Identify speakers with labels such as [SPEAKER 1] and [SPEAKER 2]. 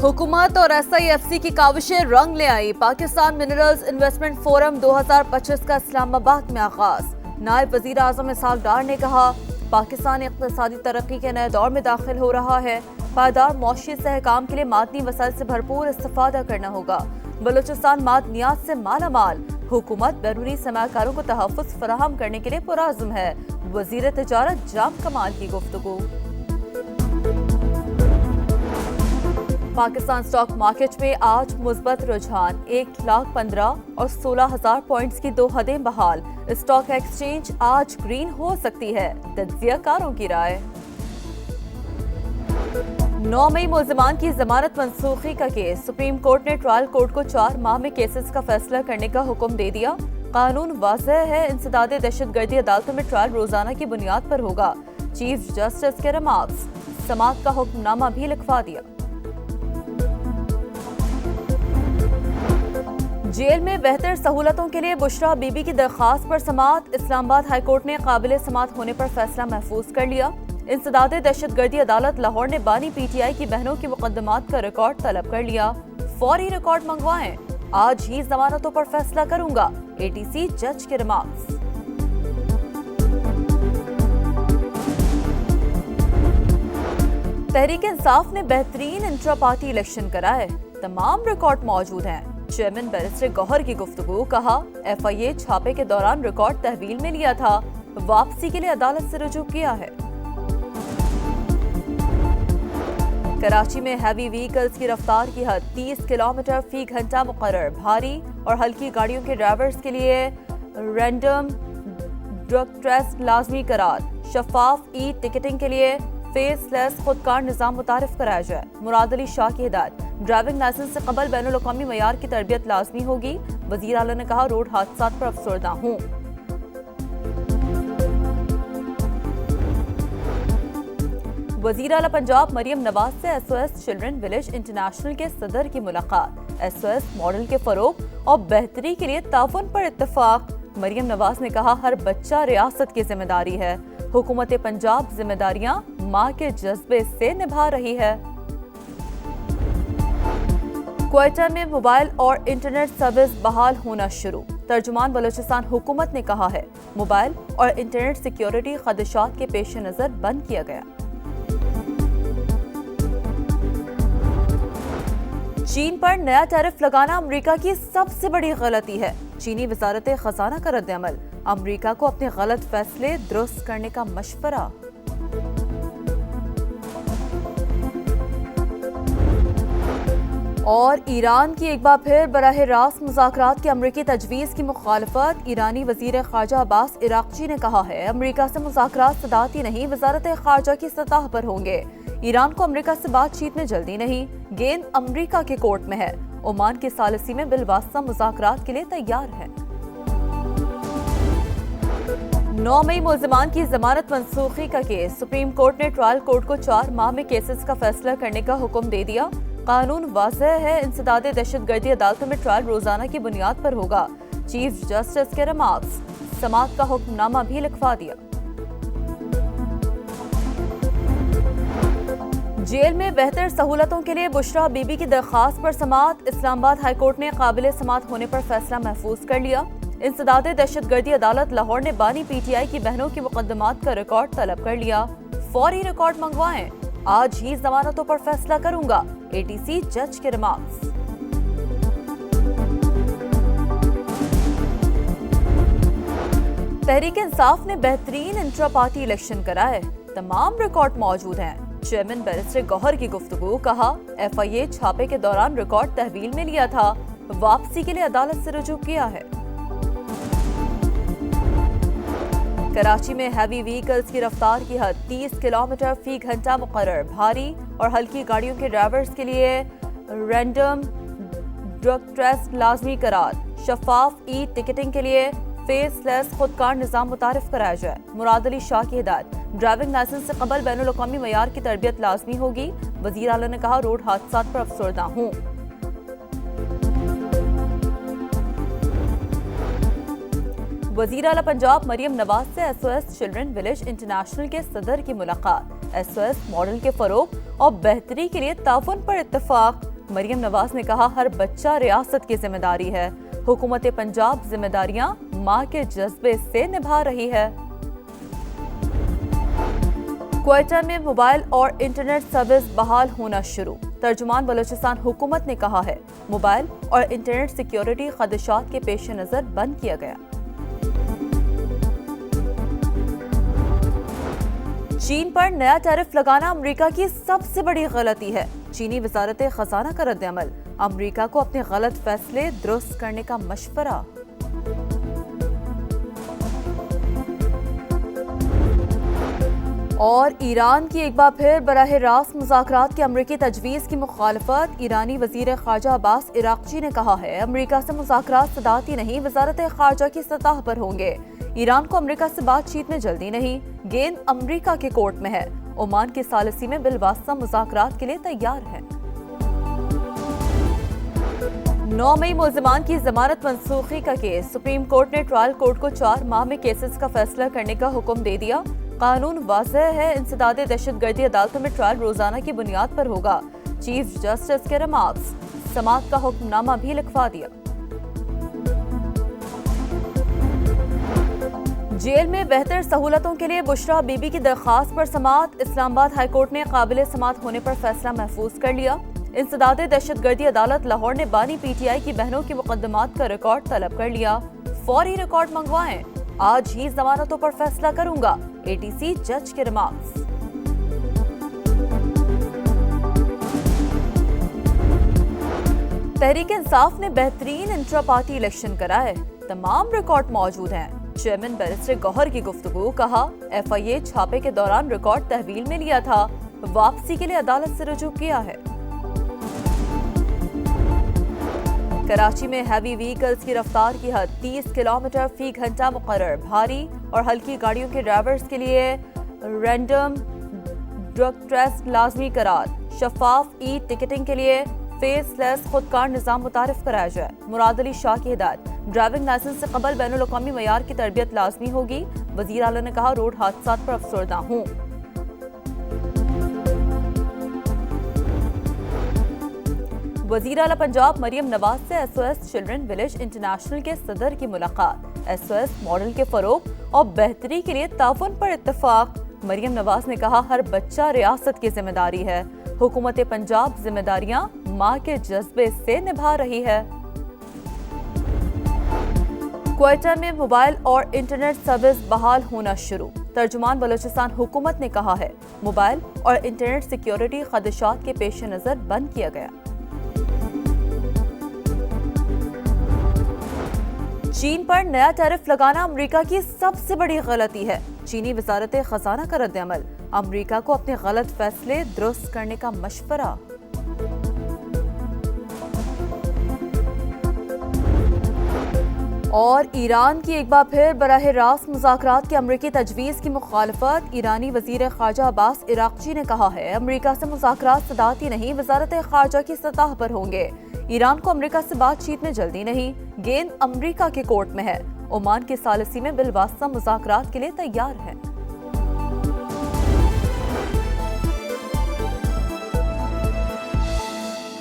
[SPEAKER 1] हुकूमत और SIFC की काविशें रंग ले आई। पाकिस्तान मिनरल्स इन्वेस्टमेंट फोरम 2025 का इस्लामाबाद में आगाज। नायब वजीर आजम इसहाक डार ने कहा, पाकिस्तान इक़्तिसादी तरक्की के नए दौर में दाखिल हो रहा है। पायदार मौशी इस्तेहकाम के लिए मादनी वसाइल से भरपूर इस्तिफादा करना होगा। बलूचिस्तान मादनियात से माला माल। हुकूमत बैरूनी सरमायाकारों को तहफ़्फ़ुज़ फराहम करने के लिए पुरअज़्म है। वज़ीर तिजारत जाम कमाल की गुफ्तगू। पाकिस्तान स्टॉक मार्केट में आज मुस्बत रुझान 1,15,000 और 16,000 पॉइंट्स की दो हदें बहाल। स्टॉक एक्सचेंज आज ग्रीन हो सकती है, तज्ज़ियाकारों की राय। 9 मई मुल्ज़िमान की जमानत मनसूखी का केस। सुप्रीम कोर्ट ने ट्रायल कोर्ट को 4 माह में केसेस का फैसला करने का हुक्म दे दिया। कानून वाज़ेह है, इंसदादे दहशतगर्दी अदालतों में ट्रायल रोजाना की बुनियाद पर होगा। चीफ जस्टिस के रिमार्क्स। समाअत का हुक्मनामा भी लिखवा दिया। जेल में बेहतर सहूलतों के लिए बुशरा बीबी की दरख्वास्त पर समाअत। इस्लामाबाद हाई कोर्ट ने काबिल समाअत होने पर फैसला महफूज कर लिया। इंसदादे दहशतगर्दी अदालत लाहौर ने बानी PTI की बहनों के मुकदमात का रिकॉर्ड तलब कर लिया। फौरी रिकॉर्ड मंगवाएं, आज ही जमानतों पर फैसला करूंगा। ATC जज के रिमार्क्स। तहरीक इंसाफ ने बेहतरीन इंट्रा पार्टी इलेक्शन कराए, तमाम रिकॉर्ड मौजूद हैं। चेयरमैन बैरिस्टर गौहर की गुफ्तगू। कहा, FIA छापे के दौरान रिकॉर्ड तहवील में लिया था, वापसी के लिए अदालत से रुजू किया है। कराची में हैवी व्हीकल्स की रफ्तार की हद 30 किलोमीटर फी घंटा मुकर्रर। भारी और हल्की गाड़ियों के ड्राइवर्स के लिए रैंडम ड्रग टेस्ट लाजमी करार। शफाफ टिकटिंग के लिए फेसलेस खुदकार निजाम मुतारिफ कराया जाए। मुराद अली शाह की हिदायत। ड्राइविंग लाइसेंस से कबल बैनुल-अक़वामी मयार की तरबियत लाजमी होगी। वज़ीर आला ने कहा, रोड हादसात पर अफसरदा हूँ। वज़ीर आला पंजाब मरियम नवाज से SOS चिल्ड्रन विलेज इंटरनेशनल के सदर की मुलाकात। SOS मॉडल के फरोग और बेहतरी के लिए ताउन पर इत्तफाक। मरियम नवाज ने कहा, हर बच्चा रियासत की जिम्मेदारी है। हुकूमत पंजाब जिम्मेदारियां माँ के जज्बे से निभा रही है। क्वेटा में मोबाइल और इंटरनेट सर्विस बहाल होना शुरू। तर्जुमान बलूचिस्तान हुकूमत ने कहा है, मोबाइल और इंटरनेट सिक्योरिटी खदशात के पेश नजर बंद किया गया। चीन पर नया टैरिफ लगाना अमेरिका की सबसे बड़ी गलती है। चीनी वजारत खजाना का रद्द-ए-अमल। अमेरिका को अपने गलत फैसले दुरुस्त करने का मशवरा। और ईरान की एक बार फिर बराह रास्त मुज़ाकरात की अमरीकी तजवीज़ की मुखालफत। ईरानी वज़ीर ख़ारजा अब्बास इराक़ची ने कहा है, अमरीका से मुज़ाकरात सदाती नहीं, वज़ारत ख़ारजा की सतह पर होंगे। ईरान को अमरीका से बातचीत में जल्दी नहीं, गेंद अमरीका के कोर्ट में है। ओमान की सालिसी में बिलवास्ता मुज़ाकरात के लिए तैयार है। 9 मई मुल्ज़िमान की जमानत मनसूखी का केस। सुप्रीम कोर्ट ने ट्रायल कोर्ट को 4 माह में केसेस का फैसला करने का हुक्म दे दिया। कानून वाज़ेह है, इंसदादे दहशतगर्दी अदालतों में ट्रायल रोजाना की बुनियाद पर होगा। चीफ जस्टिस के रिमार्क्स। समाअत का हुक्मनामा भी लिखवा दिया। जेल में बेहतर सहूलतों के लिए बुशरा बीबी की दरख्वास्त पर समाअत। इस्लामाबाद हाई कोर्ट ने काबिल समाअत होने पर फैसला महफूज कर लिया। इंसदादे दहशतगर्दी अदालत लाहौर ने बानी PTI की बहनों के मुकदमात का रिकॉर्ड तलब कर लिया। फौरी रिकॉर्ड मंगवाएं, आज ही जमानतों पर फैसला करूंगा। ATC जज के रिमार्क्स। तहरीक इंसाफ ने बेहतरीन इंट्रा पार्टी इलेक्शन कराए, तमाम रिकॉर्ड मौजूद हैं। चेयरमैन बैरिस्टर गौहर की गुफ्तगू। कहा, FIA छापे के दौरान रिकॉर्ड तहवील में लिया था, वापसी के लिए अदालत से रुजू किया है। कराची में हैवी व्हीकल्स की रफ्तार की हद 30 किलोमीटर फी घंटा मुकर्रर। भारी और हल्की गाड़ियों के ड्राइवर्स के लिए रैंडम ड्रग टेस्ट लाजमी करार। शफाफ टिकटिंग के लिए फेसलेस खुदकार निजाम मुतारिफ कराया जाए। मुराद अली शाह की हिदायत। ड्राइविंग लाइसेंस से कबल बैनुल-अक़वामी मयार की तरबियत लाजमी होगी। वज़ीर आला ने कहा, रोड हादसात पर अफसरदा हूँ। वज़ीर आला पंजाब मरियम नवाज से SOS चिल्ड्रन विलेज इंटरनेशनल के सदर की मुलाकात। SOS मॉडल के फरोग और बेहतरी के लिए ताउन पर इत्तफाक। مریم نواز نے کہا ہر بچہ ریاست کی ذمہ داری ہے، حکومت پنجاب ذمہ داریاں ماں کے جذبے سے نبھا رہی ہے۔ کوئٹہ میں موبائل اور انٹرنیٹ سروس بحال ہونا شروع، ترجمان بلوچستان حکومت نے کہا ہے موبائل اور انٹرنیٹ سیکیورٹی خدشات کے پیش نظر بند کیا گیا۔ چین پر نیا ٹیرف لگانا امریکہ کی سب سے بڑی غلطی ہے، چینی وزارت خزانہ کا رد عمل، امریکہ کو اپنے غلط فیصلے درست کرنے کا مشورہ۔ اور ایران کی ایک بار پھر براہ راست مذاکرات کی امریکی تجویز کی مخالفت، ایرانی وزیر خارجہ عباس عراقچی نے کہا ہے امریکہ سے مذاکرات صدارتی نہیں وزارت خارجہ کی سطح پر ہوں گے، ایران کو امریکہ سے بات چیت میں جلدی نہیں، گیند امریکہ کے کورٹ میں ہے، عمان کے ثالثی میں بالواسطہ مذاکرات کے لیے تیار ہے۔ 9 مئی ملزمان کی ضمانت منسوخی کا کیس، سپریم کورٹ نے ٹرائل کورٹ کو 4 ماہ میں کیسز کا فیصلہ کرنے کا حکم دے دیا، قانون واضح ہے، انسداد دہشت گردی عدالتوں میں ٹرائل روزانہ کی بنیاد پر ہوگا، چیف جسٹس کے ریمارکس، سماعت کا حکم نامہ بھی لکھوا دیا۔ جیل میں بہتر سہولتوں کے لیے بشرا بی بی کی درخواست پر سماعت، اسلام آباد ہائی کورٹ نے قابل سماعت ہونے پر فیصلہ محفوظ کر لیا، انسداد دہشت گردی عدالت لاہور نے بانی پی ٹی آئی کی بہنوں کے مقدمات کا ریکارڈ طلب کر لیا، فوری ریکارڈ منگوائیں، آج ہی ضمانتوں پر فیصلہ کروں گا، اے ٹی سی جج کے ریمارکس۔ تحریک انصاف نے بہترین انٹرا پارٹی الیکشن کرائے، تمام ریکارڈ موجود ہیں، چیئرمین بیرسٹر گوہر کی گفتگو، کہا ایف آئی اے چھاپے کے دوران ریکارڈ تحویل میں لیا تھا، واپسی کے لیے عدالت سے رجوع کیا ہے۔ کراچی میں ہیوی وہیکلز کی رفتار کی حد 30 کلومیٹر فی گھنٹہ مقرر، بھاری اور ہلکی گاڑیوں کے ڈرائیورز کے لیے رینڈم ڈرگ ٹیسٹ لازمی قرار، شفاف ای ٹکٹنگ کے لیے فیس لیس خودکار نظام متعارف کرایا جائے، مراد علی شاہ کی ہدایت، ڈرائیونگ لائسنس سے قبل بین الاقوامی معیار کی تربیت لازمی ہوگی، وزیر اعلیٰ نے کہا روڈ حادثات پر افسردہ ہوں۔ وزیر اعلیٰ پنجاب مریم نواز سے S O S children village international کے صدر کی ملاقات، ایس او ایس ماڈل کے فروغ اور بہتری کے لیے تعاون پر اتفاق، مریم نواز نے کہا ہر بچہ ریاست کی ذمہ داری ہے، حکومت پنجاب ذمہ داریاں ماں کے جذبے سے نبھا رہی ہے۔ کوئٹہ میں موبائل اور انٹرنیٹ سروس بحال ہونا شروع، ترجمان بلوچستان حکومت نے کہا ہے موبائل اور انٹرنیٹ سیکیورٹی خدشات کے پیش نظر بند کیا گیا۔ چین پر نیا ٹیرف لگانا امریکہ کی سب سے بڑی غلطی ہے، چینی وزارت خزانہ کا رد عمل، امریکہ کو اپنے غلط فیصلے درست کرنے کا مشورہ۔ اور ایران کی ایک بار پھر براہ راست مذاکرات کی امریکی تجویز کی مخالفت، ایرانی وزیر خارجہ عباس عراقچی نے کہا ہے امریکہ سے مذاکرات صدارتی نہیں وزارت خارجہ کی سطح پر ہوں گے، ایران کو امریکہ سے بات چیت میں جلدی نہیں، گیند امریکہ کے کورٹ میں ہے، عمان کے ثالثی میں بالواسطہ مذاکرات کے لیے تیار ہے۔